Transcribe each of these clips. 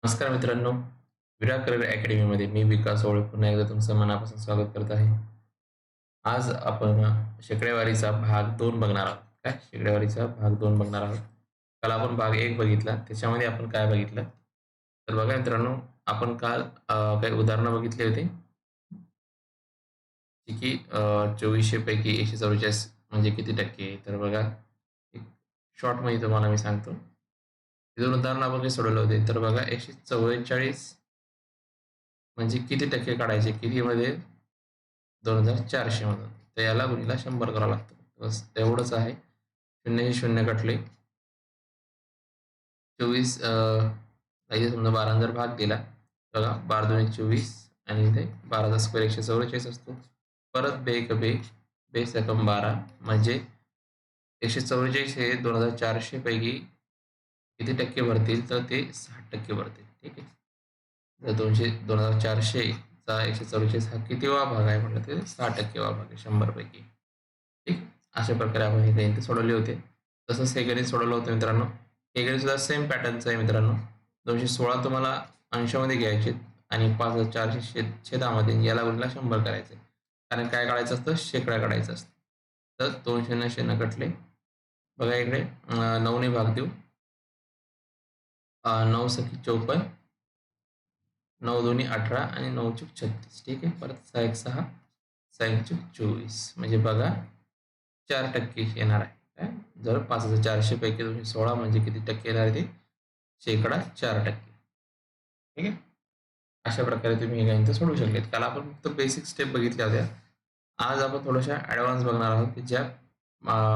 नमस्कार मित्रांनो, विराट करिअर अकॅडमीमध्ये मी विकास ओळे पुन्हा एकदा तुमचं मनापासून स्वागत करत आहे. आज आपण शेकडेवारीचा भाग 2 बघणार आहोत. काय? शेकडेवारीचा भाग 2 बघणार आहोत. काल आपण भाग 1 बघितला. त्याच्यामध्ये आपण काय बघितलं? तर बघा मित्रांनो, आपण काल काही उदाहरणं बघितली होती, जी की 2400 पैकी 144 म्हणजे किती टक्के? तर बघा, एक शॉर्टमध्ये तुम्हाला मी सांगतो. हे 2 उदाहरणं आपण काही सोडवले होते. तर बघा 144 म्हणजे किती टक्के काढायचे? कितीमध्ये? 2400 मधून. तर याला गुणीला 100 करावं लागतं. बस एवढंच आहे. शून्याशी शून्य कटले. 24 इथे समजा 12 जर भाग दिला, बघा 12 दुणे 24 आणि इथे 12चा स्क्वेअर 144 असतो. परत बे एक बे, बे सकम 12 म्हणजे 144 हे 2400 पैकी किती टक्के भरतील? तर ते 60% भरतील. ठीक आहे. तर 2400 चा 144 हा कितीवा भाग आहे म्हटलं तर 6% वा भाग आहे 100 पैकी. ठीक. अशा प्रकारे आपण हे गणित सोडवले होते. तसंच हे गणित सोडवलं होतं मित्रांनो. हे गणित सुद्धा सेम पॅटर्नचं आहे मित्रांनो. 216 तुम्हाला अंशामध्ये घ्यायचे आणि 5400 छेदामध्ये याला गुणीला 100 करायचे. कारण काय काढायचं असतं? शेकडा काढायचं असतं. तर 2 शून्य शून्य कटले. बघा इकडे 9 ने भाग देऊ. 9 सकी 54, 9 दोन्ही 18 आणि 9 चूक 36. ठीक आहे. परत 6 एक 6, 6 एक चूक 24. म्हणजे बघा 4% येणार आहे. काय? जर 5400 पैकी 216 म्हणजे किती टक्के येणार आहे ते? शेकडा 4%. ठीक आहे. अशा प्रकारे तुम्ही हे गणितं सोडवू शकलेत. काल आपण फक्त बेसिक स्टेप बघितल्या होत्या. आज आपण थोड्याशा ॲडव्हान्स बघणार आहोत, की ज्या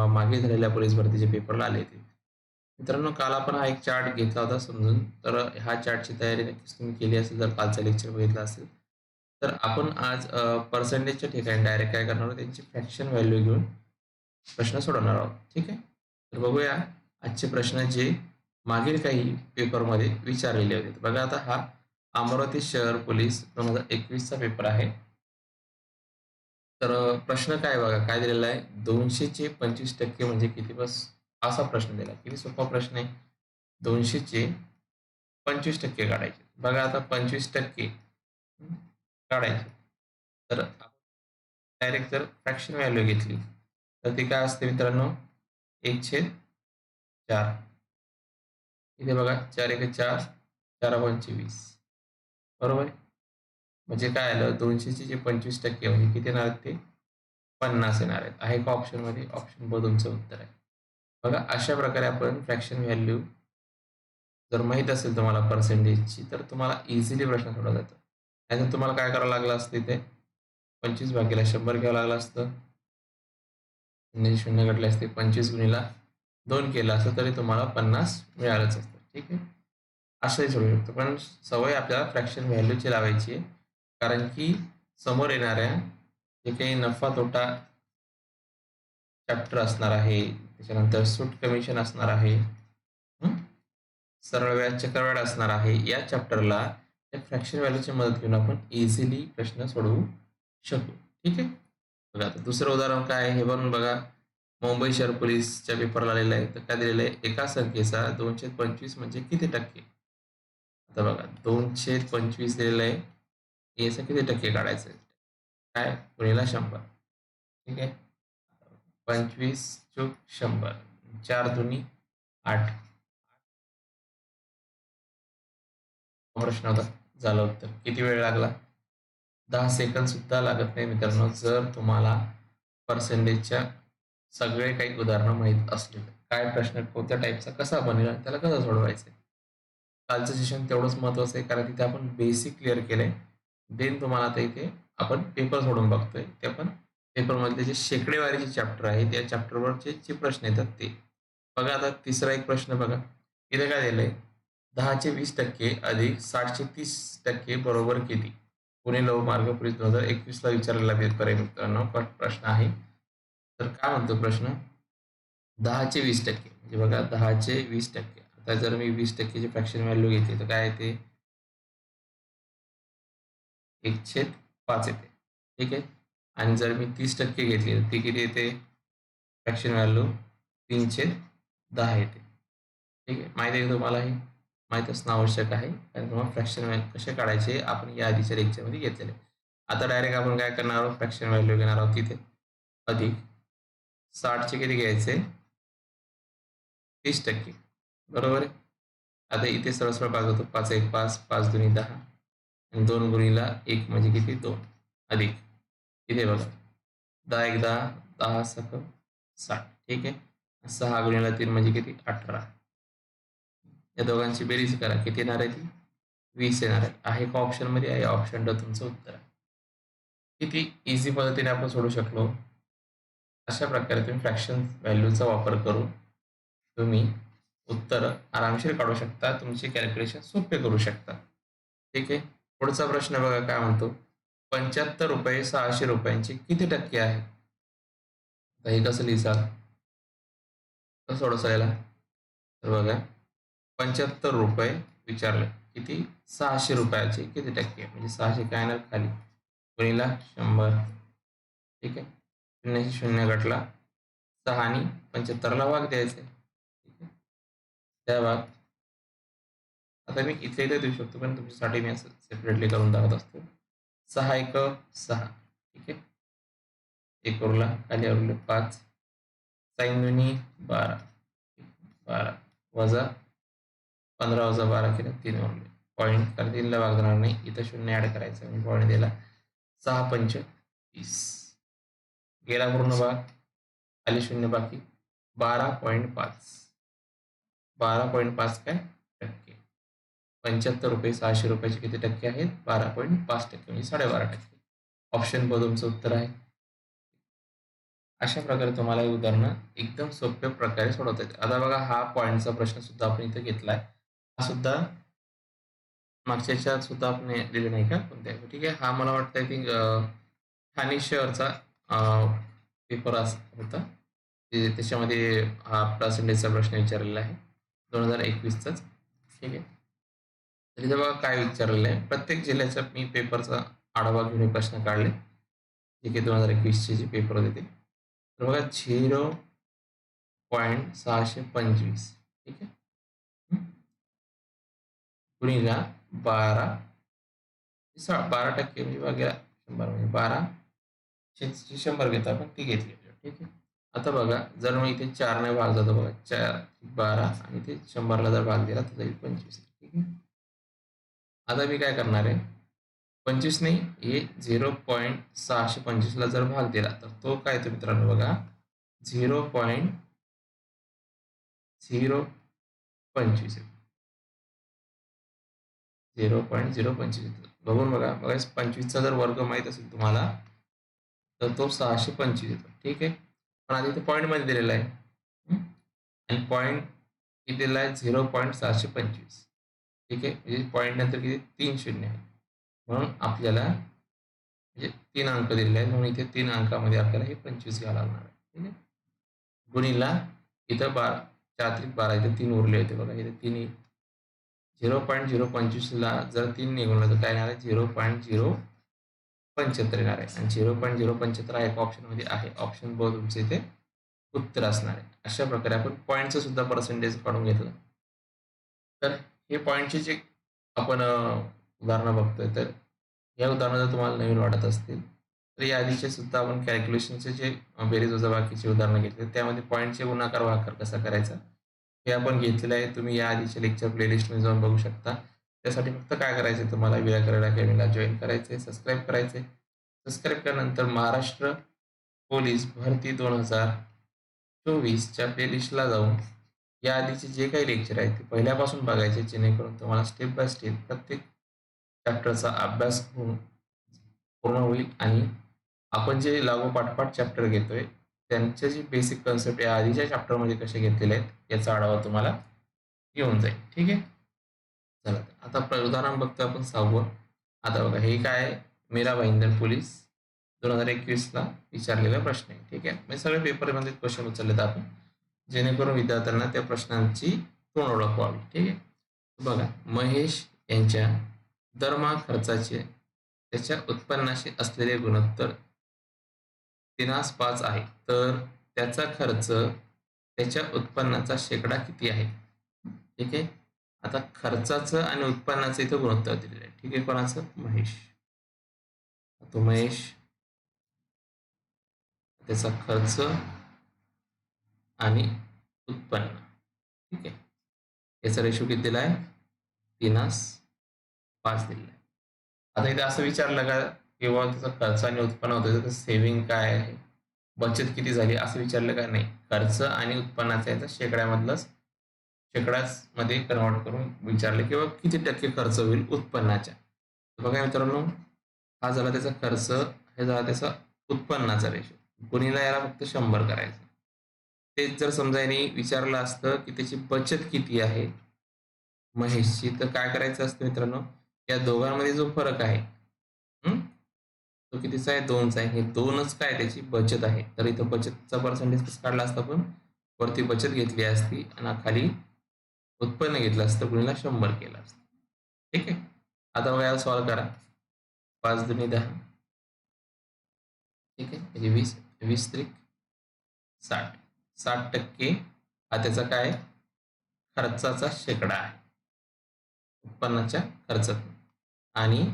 मागे झालेल्या पोलीस भरतीच्या पेपरला आले होते. मित्रांनो, काल आपण हा एक चार्ट घेतला होता समजून. तर ह्या चार्टची तयारी नक्कीच तुम्ही केली असेल, जर कालचा लेक्चर बघितला असेल. तर आपण आज पर्सेंटेजच्या ठिकाणी डायरेक्ट काय करणार आहोत, त्यांची फ्रॅक्शन व्हॅल्यू घेऊन प्रश्न सोडवणार आहोत. ठीक आहे. तर बघूया आजचे प्रश्न जे मागील काही पेपरमध्ये विचारलेले होते. बघा आता हा अमरावती शहर पोलीस 2021 चा पेपर आहे. तर प्रश्न काय बघा, काय दिलेला आहे? 200चे 25% म्हणजे किती? बस असा प्रश्न दिला. किती सोपा प्रश्न आहे. 200चे 25% काढायचे. बघा आता 25% काढायचे. तर डायरेक्ट जर फ्रॅक्शन व्हॅल्यू घेतली, तर ती काय असते मित्रांनो? 1/4. इथे बघा 4 एक 4, 4 पंचे 20. बरोबर? म्हणजे काय आलं? 200चे जे 25% म्हणजे किती येणार आहेत ते? 50 येणार आहेत. आहे का ऑप्शनमध्ये? ऑप्शन ब तुमचं उत्तर आहे. बघा अशा प्रकारे आपण फ्रॅक्शन व्हॅल्यू जर माहीत असेल तुम्हाला पर्सेंटेजची, तर तुम्हाला इझिली प्रश्न सोडवता येतो. नाहीतर तुम्हाला काय करावं लागलं असतं इथे? 25 भागीला 100 घ्यावं लागलं असतं. शून्य शून्य घटले असते. 25 गुणीला 2 केलं असतं तरी तुम्हाला 50 मिळालंच असतं. ठीक आहे. असंही सोडू शकतो. पण सवय आपल्याला फ्रॅक्शन व्हॅल्यूची लावायची आहे. कारण की समोर येणाऱ्या जे काही नफा-तोटा चॅप्टर असणार आहे, त्याच्यानंतर सूट कमिशन असणार आहे, हं? सरळ व्याज, चक्रवाढ असणार आहे. या चॅप्टरला त्या फ्रॅक्शन व्हॅल्यूची मदत घेऊन आपण इझिली प्रश्न सोडवू शकू. ठीक आहे. बघा आता दुसरं उदाहरण काय आहे हे पण बघा. मुंबई शहर पोलीसच्या पेपरला आलेलं आहे. तर काय दिलेलं आहे? एका संख्येचा 225 म्हणजे किती टक्के? आता बघा 225 दिलेलं आहे. याचं किती टक्के काढायचं आहे? काय? गुणिला 100. ठीक आहे. 25 चूक 100. 4 दुनी 8. प्रश्न होता. झालं उत्तर. किती वेळ लागला? 10 सेकंद सुद्धा लागत नाही मित्रांनो. जर तुम्हाला पर्सेंटेजच्या सगळे काही उदाहरणं माहीत असतील. काय प्रश्न कोणत्या टाईपचा कसा बनेल आणि त्याला कसं सोडवायचं आहे. कालचं सेशन तेवढंच महत्त्वाचं आहे कारण तिथे आपण बेसिक क्लिअर केलंय. देन तुम्हाला आता इथे आपण पेपर सोडून बघतोय. ते आपण पेपरमधले जे शेकडेवारीचे चॅप्टर आहे त्या चॅप्टरवरचे जे प्रश्न येतात ते. बघा आता तिसरा एक प्रश्न बघा. इथे काय दिलंय? 10चे 20% अधिक 60चे 30% बरोबर किती? पुणे लोहमार्ग पोलीस 2021 ला विचारलेला पेपर आहे मित्रांनो. प्रश्न आहे. तर काय म्हणतो प्रश्न? 10चे 20% म्हणजे बघा 10चे 20%. आता जर मी 20% ची फ्रॅक्शन व्हॅल्यू घेतली तर काय येते? 1/5 येते. ठीक आहे. आणि जर मी 30% घेतली तर ती किती येते? फ्रॅक्शन व्हॅल्यू 3/10 येते. ठीक आहे. माहिती आहे का तुम्हाला हे? माहीत असणं आवश्यक आहे, कारण तुम्हाला फ्रॅक्शन व्हॅल्यू कसे काढायचे आपण या आधीच्या लेक्चरमध्ये घेतलेले. आता डायरेक्ट आपण काय करणार आहोत, फ्रॅक्शन व्हॅल्यू घेणार आहोत तिथे अधिक 60चे किती घ्यायचे 30%, बरोबर आहे. आता इथे सरळ सरळ पाच होतो, 5 1 5, 5 2 10 आणि 2 गुणीला 1 म्हणजे किती 2 अधिक इथे बघा 10 1 10, 10 7 60, ठीक आहे. 6 गुणीला 3 म्हणजे किती 18. या दोघांची बेरीज करा, किती येणार आहे ती 20 येणार आहे. आहे का ऑप्शनमध्ये आहे, ऑप्शन ड तुमचं उत्तर आहे. किती इझी पद्धतीने आपण सोडू शकलो. अशा प्रकारे तुम्ही फ्रॅक्शन व्हॅल्यूचा वापर करून तुम्ही उत्तर आरामशीर काढू शकता, तुमची कॅल्क्युलेशन सोपे करू शकता. ठीक आहे. पुढचा प्रश्न बघा काय म्हणतो, 75 रुपये 600 रुपयांचे किती टक्के आहे. आता हे कसं लिहिसाल, कसं सोडवसा याला, तर बघा 75 रुपये विचारलं, किती 600 रुपयाचे किती टक्के, म्हणजे 600 काय येणार खाली गुणीला 100, ठीक आहे. शून्याशी शून्य गटला 6 आणि 75ला भाग द्यायचे, ठीक आहे. त्या भाग आता मी इथल्या इथे देऊ शकतो, पण तुमच्यासाठी मी असं सेपरेटली करून दाखवत असतो. 6 1 6, ठीक आहे. 1 उरला, खाली उरले 5, साइन दोन्ही 12, 12 वजा 15 वजा 12 केलं 3 उरले. पॉईंट कारण 3ला भाग देणार नाही, इथं शून्य ॲड करायचं म्हणजे पॉईंट दिला 6 पंच 30, गेला पूर्ण भाग, खाली शून्य बाकी 12.5, 12.5 काय टक्के. 75 रुपये 600 रुपयाचे किती टक्के आहेत 12.5% म्हणजे 12.5%. ऑप्शन ब तुमचं उत्तर आहे. अशा प्रकारे तुम्हाला हे उदाहरणं एकदम सोप्या प्रकारे सोडवता येते. आता बघा हा पॉईंटचा प्रश्न सुद्धा आपण इथे घेतलाय, हा सुद्धा मागच्या याच्यात सुद्धा आपण दिले नाही का कोणत्या, ठीक आहे. हा मला वाटतं आय थिंक ठाणे शहरचा पेपर होता, त्याच्यामध्ये हा पर्सेंटेजचा प्रश्न विचारलेला आहे 2021चाच, ठीक आहे. तर इथे बघा काय विचारलेलं आहे, प्रत्येक जिल्ह्याचा मी पेपरचा आढावा घेऊन हे प्रश्न काढले, ठीक आहे. 2021चे जे पेपर होते ते, तर बघा 0.625, ठीक आहे, गुणीला 12% म्हणजे बघा 100 म्हणजे 12 100 घेतो आपण ती घेतली, ठीक आहे. आता बघा जर मग इथे 4ने भाग जातो बघा, 4 12 आणि ते 100ला जर भाग दिला तर जाईल 25, ठीक आहे. आता मी काय करणार आहे, 25 नाही हे 0.625ला जर भाग दिला तर तो काय येतो मित्रांनो बघा 0.025 0.025 बघून बघा. बघा 25चा जर वर्ग माहीत असेल तुम्हाला तर तो 625 येतो, ठीक आहे. पण आधी इथे पॉईंटमध्ये दिलेला आहे आणि पॉईंट किती दिलेला आहे 0.625, ठीक आहे. म्हणजे पॉईंट नंतर किती 3 शून्य आहे, म्हणून आपल्याला म्हणजे 3 अंक दिलेले आहेत, म्हणून इथे 3 अंकामध्ये आपल्याला हे 25 घ्यावं लागणार आहे, ठीक आहे. गुणीला इथं 12 4 12 इथे 3 उरले होते बघा, इथे 3 0.025ला जर 3 निघून तर काय येणार आहे 0.075 येणार आहे आणि 0.075 हा एक ऑप्शनमध्ये आहे. ऑप्शन ब तुमचं इथे उत्तर असणार आहे. अशा प्रकारे आपण पॉईंटचं सुद्धा पर्सेंटेज काढून घेतलं. तर हे पॉईंटचे जे आपण उदाहरणं बघतोय, तर या उदाहरणं जर तुम्हाला नवीन वाटत असतील तर या आधीचे सुद्धा आपण कॅल्क्युलेशनचे जे बेरीज वजाबाकीची उदाहरणं घेतली, त्यामध्ये पॉईंटचे गुणाकार भागाकार कसा करायचा हे आपण घेतलेलं आहे. तुम्ही या आधीच्या लेक्चर प्लेलिस्टमध्ये जाऊन बघू शकता. त्यासाठी फक्त काय करायचं, तुम्हाला व्याकरण अकॅडमीला जॉईन करायचे, सबस्क्राईब करायचे. सबस्क्राईब केल्यानंतर महाराष्ट्र पोलीस भरती 2024च्या प्लेलिस्टला जाऊन या आधीचे जे काही लेक्चर आहेत ते पहिल्यापासून बघायचे, जेणेकरून तुम्हाला स्टेप बाय स्टेप प्रत्येक चॅप्टरचा अभ्यास पूर्ण होईल आणि आपण जे लागोपाठोपाठ चॅप्टर घेतोय त्यांचे जे बेसिक कन्सेप्ट या आधीच्या चॅप्टरमध्ये कसे घेतलेले आहेत याचा आढावा तुम्हाला येऊन जाईल, ठीक आहे. चला आता उदाहरण बघतो आपण 6वं. आता बघा हे काय, मेरा भाईंदर पोलीस 2021ला विचारलेला प्रश्न आहे, ठीक आहे. म्हणजे सगळे पेपरमध्ये क्वेश्चन उचललेत आपण, जेणेकरून विद्यार्थ्यांना त्या प्रश्नांची तोंड ओळख व्हावी, ठीक आहे. बघा महेश यांच्या दरमहा खर्चाचे त्याच्या उत्पन्नाशी असलेले गुणोत्तर 3:5 आहे, तर त्याचा खर्च त्याच्या उत्पन्नाचा शेकडा किती आहे, ठीक आहे. आता खर्चाचं आणि उत्पन्नाचं इथं गुणोत्तर दिलेलं आहे. ठीक आहे, कोणाचं? महेश. तो महेश त्याचा खर्च आणि उत्पन्न. ठीक आहे, याचा रेशो किती दिला आहे? 3:5 दिलेला आहे. आता इथे असं विचारलं का किंवा त्याचा खर्च आणि उत्पन्न होतं त्याचं सेव्हिंग काय आहे, बचत किती झाली असं विचारलं का? नाही, खर्च आणि उत्पन्नाचा याचा शेकड्यामधलंच शेकड्याच मध्ये कन्वर्ट करून विचारले किंवा किती टक्के खर्च होईल उत्पन्नाच्या. बघा मित्रांनो, हा झाला त्याचा खर्च, हे झाला त्याचा उत्पन्नाचा रेशो. गुणीला याला फक्त 100 करायचं. तेच जर समजा याने विचारलं असतं की त्याची बचत किती आहे महेशची, तर काय करायचं असतं मित्रांनो, या दोघांमध्ये जो फरक आहे तो कितीचा आहे? 2चा आहे. हे 2च काय त्याची बचत आहे. तर इथं बचतचा पर्सेंटेज कसं काढला असता आपण? वरती बचत घेतली असती आणि खाली उत्पन्न घेतलं असतं, गुणीला 100 केलं असतं. ठीक आहे, आता बघा याला सॉल्व करा. 5 दुनी 10. ठीक आहे, म्हणजे 20, 20 त्रिक 60. 60% हा त्याचा काय? खर्चाचा शेकडा आहे उत्पन्नाच्या खर्चात. आणि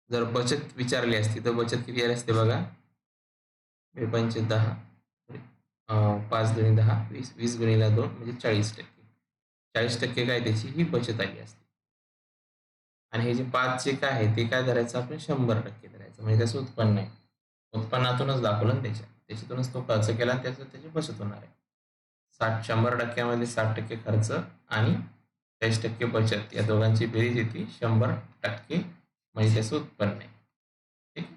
जर बचत विचारली असती तर बचत किती आली असते बघा? 5 10, 5 दुनी 10, 20, 20 गुणीला 2 म्हणजे 40%. 40% काय त्याची ही बचत आली असते. आणि हे जे 5 जे काय आहे ते काय धरायचं आपण? 100% धरायचं, म्हणजे त्याचं उत्पन्न आहे. उत्पन्नातूनच दाखवलं ना त्याच्यातूनच तो खर्च केला आणि त्याची बचत होणार आहे. 100% 60% खर्च आणि 40% बचत, या दोघांची बेरीज येते 100%, म्हणजे त्याचं उत्पन्न आहे. ठीक आहे,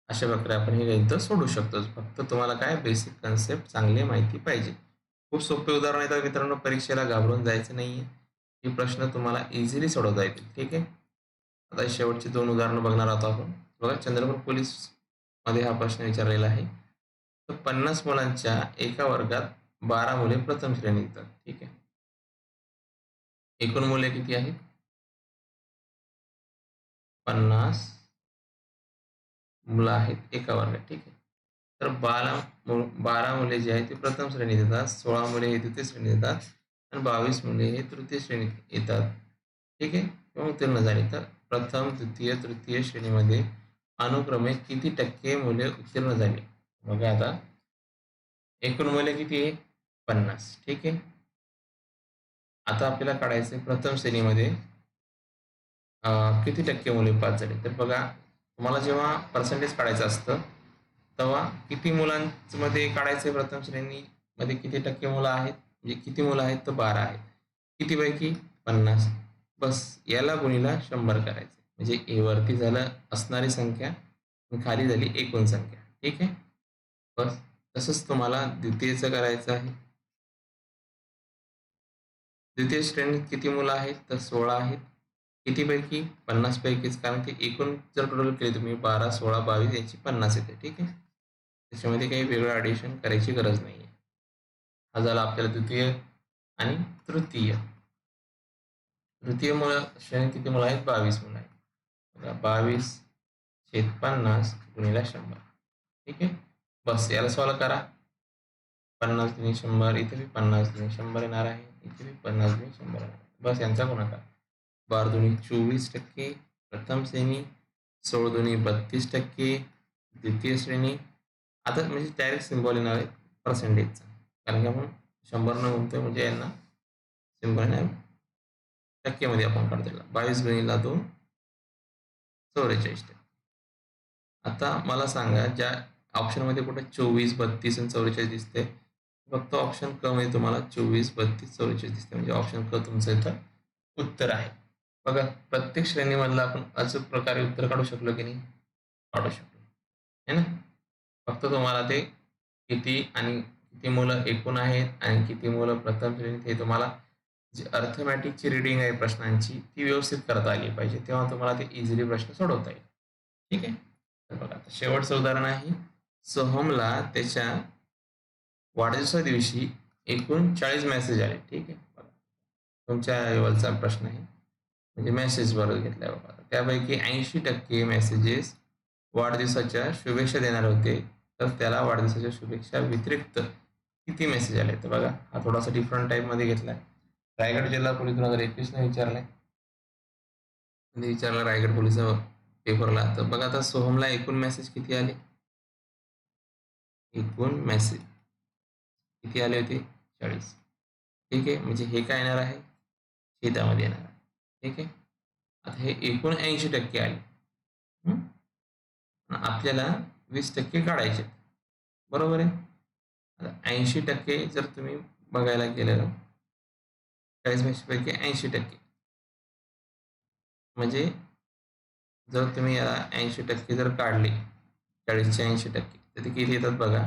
अशा प्रकारे आपण हे गणित सोडू शकतो. फक्त तुम्हाला काय बेसिक कन्सेप्ट चांगली माहिती पाहिजे. खूप सोपे उदाहरण येतात मित्रांनो, परीक्षेला घाबरून जायचं नाहीये. हे प्रश्न तुम्हाला इझिली सोडवता येतील. ठीक आहे, आता शेवटची 2 उदाहरणं बघणार आहोत आपण. बघा, चंद्रपूर पोलीस मध्ये हा प्रश्न विचारलेला आहे. तर 50 मुलांच्या एका वर्गात 12 मुले प्रथम श्रेणीत येतात. ठीक आहे, एकूण मुले किती आहेत? 50 मुलं आहेत एका वर्गात. ठीक आहे, तर 12 मुले जे आहेत ते प्रथम श्रेणीत येतात, 16 मुले हे द्वितीय श्रेणीत येतात आणि 22 मुले हे तृतीय श्रेणीत येतात. ठीक आहे, किंवा उत्तीर्ण झाले. तर प्रथम, द्वितीय, तृतीय श्रेणीमध्ये अनुक्रमे किती टक्के मुले उत्तीर्ण झाली? बघा आता, एकूण मुले किती आहे? 50. ठीक आहे, आता आपल्याला काढायचं प्रथम श्रेणीमध्ये किती टक्के मुले पास झाली. तर बघा, तुम्हाला जेव्हा पर्सेंटेज काढायचं असतं तेव्हा किती मुलांमध्ये काढायचं? प्रथम श्रेणीमध्ये किती टक्के मुलं आहेत, म्हणजे किती मुलं आहेत? तर 12 आहेत. किती पैकी? 50. बस याला गुणीला 100 करायचं, म्हणजे ए वरती झालं असणारी संख्या आणि खाली झाली एकूण संख्या. ठीक आहे, बस तसंच तुम्हाला द्वितीयचं करायचं आहे. द्वितीय श्रेणीत किती मुलं आहेत? तर 16 आहेत. किती पैकी? 50 पैकीच, कारण ते एकूण जर टोटल केले तुम्ही 12, 16, 22 यांची 50 येते. ठीक आहे, त्याच्यामध्ये काही वेगळं ॲडिशन करायची गरज नाही आहे. हा झाला आपल्याला द्वितीय आणि तृतीय. तृतीय मुलं श्रेणीत किती मुलं आहेत? 22 मुलं आहेत. 22/50 गुणीला 100. ठीक आहे, बस याला सॉल्व करा. 50 दुनी 100, इथे बी 50 दुनी 100 येणार आहे, इथे बी 50 दुनी 100 येणार आहे. बस यांचा गुणाकार. 12 दुनी 24% प्रथम श्रेणी, 16 दुनी 32% द्वितीय श्रेणी. आता म्हणजे डायरेक्ट सिम्बॉल येणार आहे पर्सेंटेजचा, कारण की आपण 100 न म्हणतोय म्हणजे यांना सिम्बॉल नाही, टक्केमध्ये आपण काढतो. 22 गुणीला 2 44%. आता मला सांगा, ज्या ऑप्शनमध्ये कुठे 24, 32 आणि 44 दिसते? फक्त ऑप्शन क मध्ये तुम्हाला 24, 32, 44 दिसते, म्हणजे ऑप्शन क तुमचं इथं उत्तर आहे. बघा, प्रत्येक श्रेणीमधलं आपण अचूक प्रकारे उत्तर काढू शकलो की नाही? काढू शकलो है ना. फक्त तुम्हाला ते किती आणि किती मुलं एकूण आहेत आणि किती मुलं प्रथम श्रेणीत, हे तुम्हाला जी अर्थमॅटिकची रीडिंग आहे प्रश्नांची ती व्यवस्थित करता आली पाहिजे, तेव्हा तुम्हाला ते इझिली प्रश्न सोडवता येईल. ठीक आहे, तर बघा आता शेवटचं उदाहरण आहे. सोहमला त्याच्या वाढदिवसा दिवशी एकूण 40 मेसेज आले. ठीक आहे, बघा तुमच्या लेवलचा प्रश्न आहे, म्हणजे मेसेज बरोबर घेतलाय बाबा. त्यापैकी 80% मेसेजेस वाढदिवसाच्या शुभेच्छा देणार होते, तर त्याला वाढदिवसाच्या शुभेच्छा व्यतिरिक्त किती मेसेज आले तर बघा हा थोडासा डिफरंट टाईपमध्ये घेतलाय. रायगड जिल्हा पोलीस 2021 विचारलाय. विचारला रायगड पोलीस पेपरला. तर बघा आता सोहमला एकूण मेसेज किती आले? एकूण मेसेज किती आले होते? 40. ठीक आहे, म्हणजे हे काय येणार आहे? छेदामध्ये येणार आहे. ठीक आहे, आता हे एकूण 80% आले. आपल्याला 20% काढायचे, बरोबर आहे. आता 80% जर तुम्ही बघायला गेलेलं 40 पैकी 80%, म्हणजे जर तुम्ही याला 80% जर काढले, 40चे 80%, तर ते किती येतात बघा.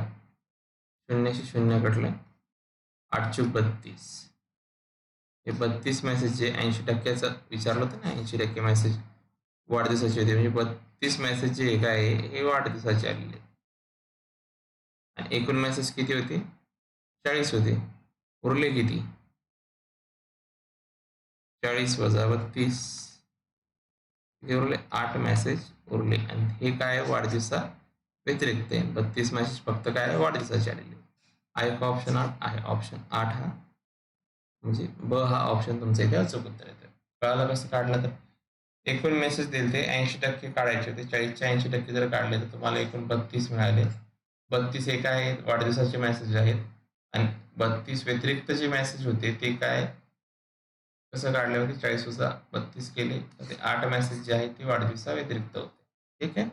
0 कटलं, 832. हे 32 मेसेज जे 80%चं विचारलं होतं ना, 80% मेसेज वाढदिवसाचे होते, म्हणजे 32 मेसेज जे काय हे वाढदिवसाचे आलेले. आणि एकूण मेसेज किती होते? 40 होते. उरले किती? 40 वजा 32, किती उरले? 8 मेसेज उरले. आणि हे काय वाढदिवसा व्यतिरिक्त आहे. 32 मेसेज फक्त काय वाढदिवसाचे आलेले. आहे का ऑप्शन 8? आहे. ऑप्शन 8 हा, म्हणजे ब हा ऑप्शन तुमचा इथे अचूक उत्तर येतं. कळालं कसं काढलं तर? एकूण मेसेज दिले ते 80% काढायचे होते. 40च्या 80% जर काढले तर तुम्हाला एकूण 32 मिळाले. 32 हे काय आहेत? वाढदिवसाचे मेसेज आहेत. आणि 32 व्यतिरिक्त जे मेसेज होते ते काय कसं काढले होते? 40 वजा 32 केले तर ते 8 मेसेज जे आहेत ते वाढदिवसा व्यतिरिक्त होते. ठीक आहे.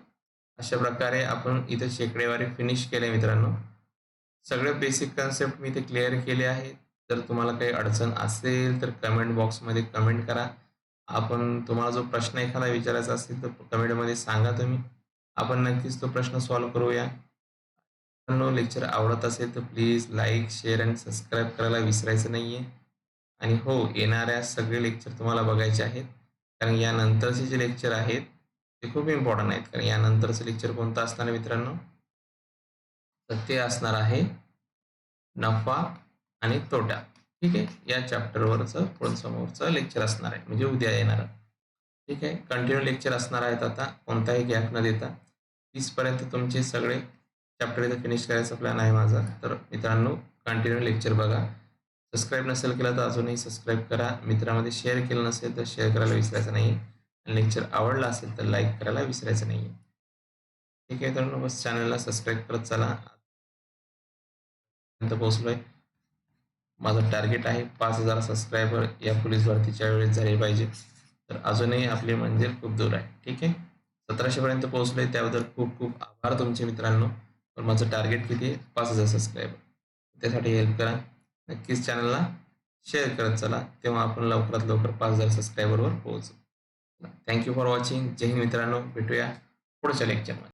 अशा प्रकारे आपण इथे शेकडेवारी फिनिश केले मित्रांनो. सगळे बेसिक कन्सेप्ट मी इथे क्लिअर केले आहेत. जर तुम्हाला काही अडचण असेल तर कमेंट बॉक्समध्ये कमेंट करा. तुम्हाला जो प्रश्न एखादा विचारायचा असेल तर कमेंटमध्ये सांगा तुम्ही. आपण नक्कीच तो प्रश्न सॉल्व्ह करूया. लेक्चर आवडत असेल तर प्लीज लाईक, शेअर आणि सबस्क्राईब करायला विसरायचं नाही आहे. आणि हो, येणाऱ्या सगळे लेक्चर तुम्हाला बघायचे आहेत. कारण यानंतरचे जे लेक्चर आहेत ते खूप इम्पॉर्टंट आहेत. कारण यानंतरचं लेक्चर कोणतं असणार आहे मित्रांनो? तर ते असणार आहे नफा आणि तोटा. ठीक आहे, या चॅप्टरवरचं पुढचं समोरचं लेक्चर असणार आहे, म्हणजे उद्या येणार. ठीक आहे, कंटिन्यू लेक्चर असणार आहेत आता, कोणताही गॅप न देता. 30 पर्यंत तुमचे सगळे चॅप्टर इथे फिनिश करायचा प्लॅन आहे माझा. तर मित्रांनो, कंटिन्यू लेक्चर बघा. सबस्क्राईब नसेल केलं तर अजूनही सबस्क्राईब करा. मित्रामध्ये शेअर केलं नसेल तर शेअर करायला विसरायचं नाही. आणि लेक्चर आवडला असेल तर लाईक करायला विसरायचं नाही. ठीक आहे मित्रांनो, बस चॅनलला सबस्क्राईब करत चला. पोहोचलोय. माझं टार्गेट आहे 5,000 सबस्क्रायबर या पोलीस भरतीच्या वेळेस झाले पाहिजे. तर अजूनही आपली मंजिल खूप दूर आहे. ठीक आहे, 1700 पर्यंत पोहोचलोय, त्याबद्दल खूप खूप आभार तुमचे मित्रांनो. पण माझं टार्गेट किती आहे? 5,000 सबस्क्रायबर. त्यासाठी हेल्प करा. नक्कीच चॅनलला शेअर करत चला, तेव्हा आपण लवकरात लवकर 5,000 सबस्क्रायबरवर पोहोचू. Thank you for watching. जय हिंद मित्रांनो, भेटूया पुढच्या लेक्चरमध्ये.